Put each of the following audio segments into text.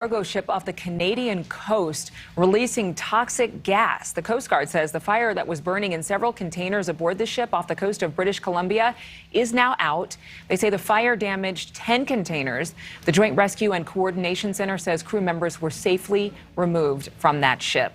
Cargo ship off the Canadian coast releasing toxic gas. The Coast Guard says the fire that was burning in several containers aboard the ship off the coast of British Columbia is now out. They say the fire damaged 10 containers. The Joint Rescue and Coordination Center says crew members were safely removed from that ship.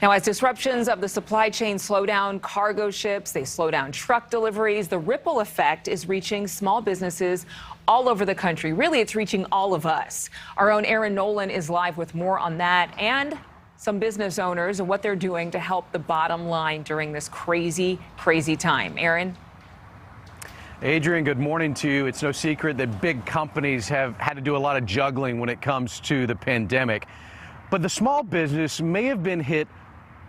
Now, as disruptions of the supply chain slow down cargo ships, they slow down truck deliveries, the ripple effect is reaching small businesses all over the country. Really, it's reaching all of us. Our own Aaron Nolan is live with more on that and some business owners and what they're doing to help the bottom line during this crazy, crazy time. Aaron? Adrian, good morning to you. It's no secret that big companies have had to do a lot of juggling when it comes to the pandemic. But the small business may have been hit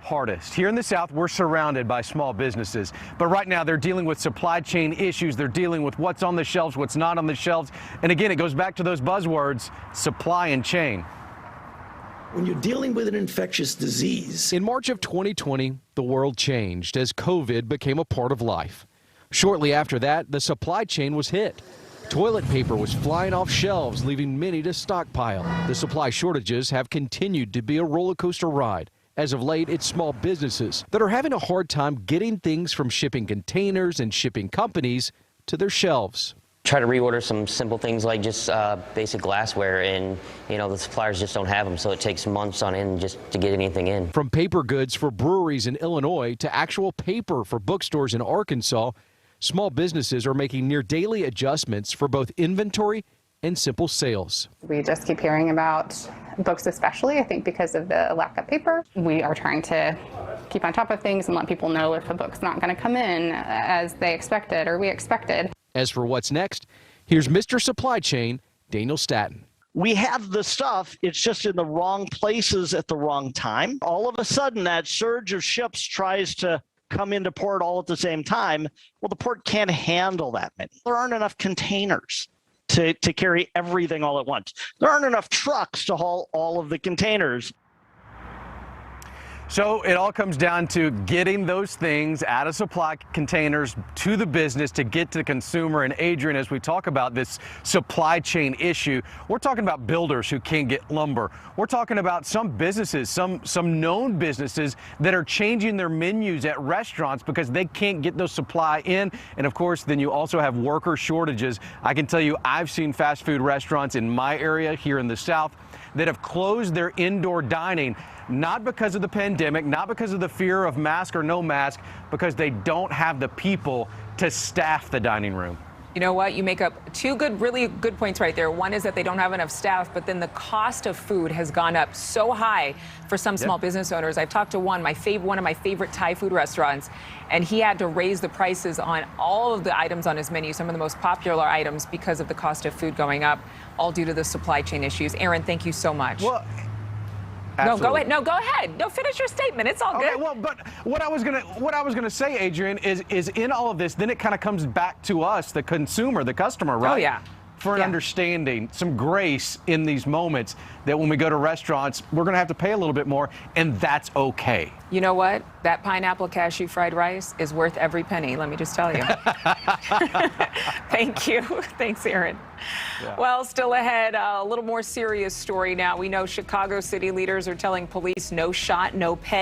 hardest. Here in the South, we're surrounded by small businesses. But right now, they're dealing with supply chain issues. They're dealing with what's on the shelves, what's not on the shelves. And again, it goes back to those buzzwords, supply and chain. When you're dealing with an infectious disease. In March of 2020, the world changed as COVID became a part of life. Shortly after that, the supply chain was hit. Toilet paper was flying off shelves, leaving many to stockpile. The supply shortages have continued to be a roller coaster ride. As of late, it's small businesses that are having a hard time getting things from shipping containers and shipping companies to their shelves. Try to reorder some simple things like just basic glassware, and the suppliers just don't have them, so it takes months on end just to get anything in. From paper goods for breweries in Illinois to actual paper for bookstores in Arkansas, small businesses are making near daily adjustments for both inventory and simple sales. We just keep hearing about books, especially, I think, because of the lack of paper. We are trying to keep on top of things and let people know if a book's not going to come in as they expected or we expected. As for what's next, here's Mr. Supply Chain, Daniel Staton. We have the stuff, it's just in the wrong places at the wrong time. All of a sudden, that surge of ships tries to come into port all at the same time. Well, the port can't handle that many. There aren't enough containers to carry everything all at once. There aren't enough trucks to haul all of the containers. So it all comes down to getting those things out of supply containers to the business to get to the consumer. And Adrian, as we talk about this supply chain issue, we're talking about builders who can't get lumber. We're talking about some businesses, some known businesses that are changing their menus at restaurants because they can't get those supply in. And of course, then you also have worker shortages. I can tell you, I've seen fast food restaurants in my area here in the South that have closed their indoor dining. Not because of the pandemic, not because of the fear of mask or no mask, because they don't have the people to staff the dining room. You know what? You make up two really good points right there. One is that they don't have enough staff, but then the cost of food has gone up so high for some small business owners. I've talked to one of my favorite Thai food restaurants, and he had to raise the prices on all of the items on his menu, some of the most popular items, because of the cost of food going up, all due to the supply chain issues. Aaron, thank you so much. Well, absolutely. No, go ahead. No, go ahead. No, finish your statement. It's all good. Okay, well, but what I was gonna say, Adrian, is in all of this, then it kind of comes back to us, the consumer, the customer, right? Oh, yeah. For an understanding, some grace in these moments that when we go to restaurants, we're going to have to pay a little bit more, and that's okay. You know what? That pineapple cashew fried rice is worth every penny, let me just tell you. Thank you. Thanks, Aaron. Yeah. Well, still ahead, a little more serious story now. We know Chicago city leaders are telling police no shot, no pay.